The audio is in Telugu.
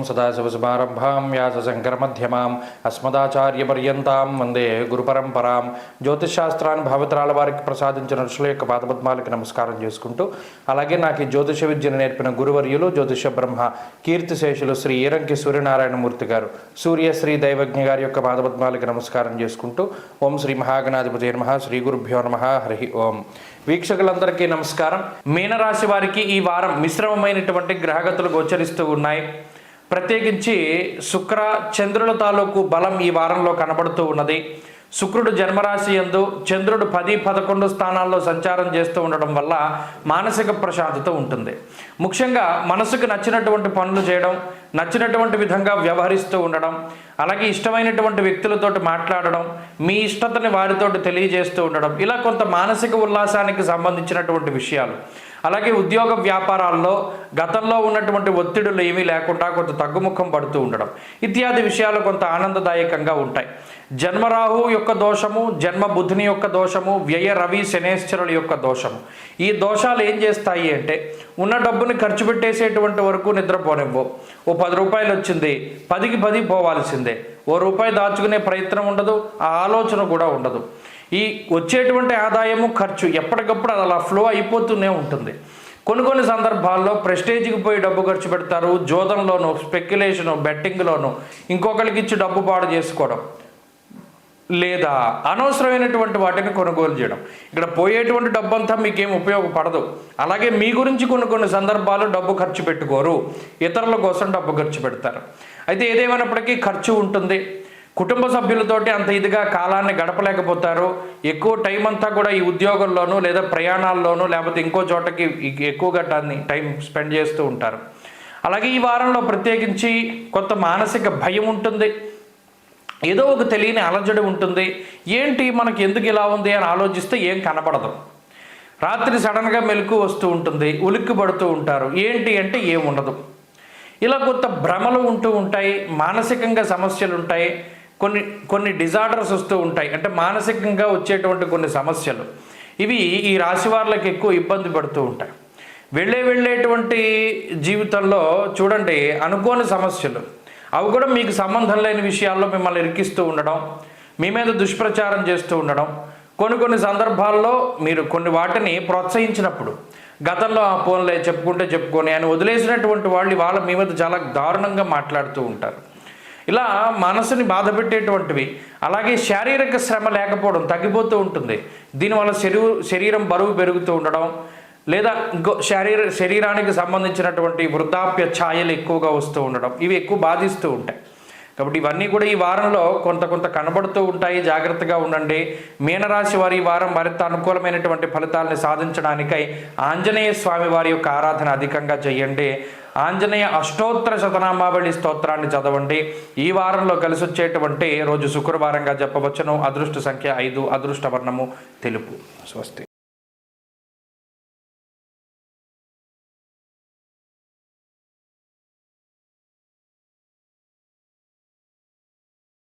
సదాశివసమారంభాం వ్యాసశంకరమధ్యమాం అస్మదాచార్యపర్యంతాం వందే గురుపరంపరాం. జ్యోతిషశాస్త్రాన్ని భావితరాల వారికి ప్రసాదించిన ఋషుల యొక్క పాదపద్మాలకి నమస్కారం చేసుకుంటూ, అలాగే నాకు ఈ జ్యోతిష విద్యను నేర్పిన గురువర్యులు జ్యోతిష బ్రహ్మ కీర్తిశేషులు శ్రీ ఈరంకి సూర్యనారాయణమూర్తి గారు, సూర్యశ్రీ దైవజ్ఞ గారి యొక్క పాదపద్మాలకి నమస్కారం చేసుకుంటూ, ఓం శ్రీ మహాగణాధిపతి నమః, శ్రీ గురుభ్యో నమః, హరి ఓం. వీక్షకులందరికీ నమస్కారం. మీనరాశి వారికి ఈ వారం మిశ్రమమైనటువంటి గ్రహగతులు గోచరిస్తూ ఉన్నాయి. ప్రత్యేకించి శుక్ర చంద్రుల తాలూకు బలం ఈ వారంలో కనబడుతూ ఉన్నది. శుక్రుడు జన్మరాశి యందు, చంద్రుడు 10-11 స్థానాల్లో సంచారం చేస్తూ ఉండడం వల్ల మానసిక ప్రశాంతత ఉంటుంది. ముఖ్యంగా మనసుకు నచ్చినటువంటి పనులు చేయడం, నచ్చినటువంటి విధంగా వ్యవహరిస్తూ ఉండడం, అలాగే ఇష్టమైనటువంటి వ్యక్తులతోటి మాట్లాడడం, మీ ఇష్టతని వారితోటి తెలియజేస్తూ ఉండడం, ఇలా కొంత మానసిక ఉల్లాసానికి సంబంధించినటువంటి విషయాలు. అలాగే ఉద్యోగ వ్యాపారాల్లో గతంలో ఉన్నటువంటి ఒత్తిడులు ఏమీ లేకుండా కొంత తగ్గుముఖం పడుతూ ఉండడం ఇత్యాది విషయాలు కొంత ఆనందదాయకంగా ఉంటాయి. జన్మరాహు యొక్క దోషము, జన్మ బుధుని యొక్క దోషము, వ్యయ రవి శనేశ్వరుల యొక్క దోషము, ఈ దోషాలు ఏం చేస్తాయి అంటే ఉన్న డబ్బుని ఖర్చు పెట్టేసేటువంటి వరకు నిద్రపోనివ్వు. ఓ 10 రూపాయలు వచ్చింది, 10కి 10 పోవాల్సిందే. ఓ రూపాయి దాచుకునే ప్రయత్నం ఉండదు, ఆ ఆలోచన కూడా ఉండదు. ఈ వచ్చేటువంటి ఆదాయము ఖర్చు ఎప్పటికప్పుడు అది అలా ఫ్లో అయిపోతూనే ఉంటుంది. కొన్ని సందర్భాల్లో ప్రెస్టేజ్కి పోయి డబ్బు ఖర్చు పెడతారు. జోదంలోను, స్పెక్యులేషను, బెట్టింగ్లోను ఇంకొకరికి ఇచ్చి డబ్బు పాడు చేసుకోవడం, లేదా అనవసరమైనటువంటి వాటిని కొనుగోలు చేయడం. ఇక్కడ పోయేటువంటి డబ్బు అంతా మీకేం ఉపయోగపడదు. అలాగే మీ గురించి కొన్ని సందర్భాలు డబ్బు ఖర్చు పెట్టుకోరు, ఇతరుల కోసం డబ్బు ఖర్చు పెడతారు. అయితే ఏదేమైనప్పటికీ ఖర్చు ఉంటుంది. కుటుంబ సభ్యులతోటి అంత ఇదిగా కాలాన్ని గడపలేకపోతారు. ఎక్కువ టైం అంతా కూడా ఈ ఉద్యోగంలోనూ లేదా ప్రయాణాల్లోనూ లేకపోతే ఇంకో చోటకి ఎక్కువగా టైం స్పెండ్ చేస్తూ ఉంటారు. అలాగే ఈ వారంలో ప్రత్యేకించి కొంత మానసిక భయం ఉంటుంది. ఏదో ఒక తెలియని అలజడి ఉంటుంది. ఏంటి మనకి ఎందుకు ఇలా ఉంది అని ఆలోచిస్తే ఏం కనపడదు. రాత్రి సడన్గా మెలకు వస్తూ ఉంటుంది, ఉలిక్కి పడుతూ ఉంటారు. ఏంటి అంటే ఏముండదు. ఇలా కొంత భ్రమలు ఉంటూ ఉంటాయి. మానసికంగా సమస్యలు ఉంటాయి. కొన్ని డిజార్డర్స్ వస్తూ ఉంటాయి. అంటే మానసికంగా వచ్చేటువంటి కొన్ని సమస్యలు ఇవి ఈ రాశి వారికి ఎక్కువ ఇబ్బంది పడుతూ ఉంటాయి. వెళ్ళేటువంటి జీవితంలో చూడండి అనుకోని సమస్యలు, అవి కూడా మీకు సంబంధం లేని విషయాల్లో మిమ్మల్ని ఇరికిస్తూ ఉండడం, మీ మీద దుష్ప్రచారం చేస్తూ ఉండడం, కొన్ని సందర్భాల్లో మీరు కొన్ని వాటిని ప్రోత్సహించినప్పుడు గతంలో ఆ ఫోన్లే చెప్పుకొని అని వదిలేసినటువంటి వాళ్ళు వాళ్ళ మీ మీద చాలా దారుణంగా మాట్లాడుతూ ఉంటారు. ఇలా మనసుని బాధ పెట్టేటువంటివి. అలాగే శారీరక శ్రమ లేకపోవడం తగ్గిపోతూ ఉంటుంది. దీనివల్ల శరీరం బరువు పెరుగుతూ ఉండడం, లేదా ఇంకో శరీరానికి సంబంధించినటువంటి వృద్ధాప్య ఛాయలు ఎక్కువగా వస్తూ ఉండడం, ఇవి ఎక్కువ బాధిస్తూ ఉంటాయి. కాబట్టి ఇవన్నీ కూడా ఈ వారంలో కొంత కనబడుతూ ఉంటాయి. జాగ్రత్తగా ఉండండి. మీనరాశి వారి ఈ వారం మరింత అనుకూలమైనటువంటి ఫలితాలని సాధించడానికై ఆంజనేయ స్వామి వారి యొక్క ఆరాధన అధికంగా చేయండి. ఆంజనేయ అష్టోత్తర శతనామావళి స్తోత్రాన్ని చదవండి. ఈ వారంలో కలిసి వచ్చేటువంటి రోజు శుక్రవారంగా చెప్పవచ్చును. అదృష్ట సంఖ్య 5, అదృష్ట వర్ణము తెలుపు. స్వస్తి.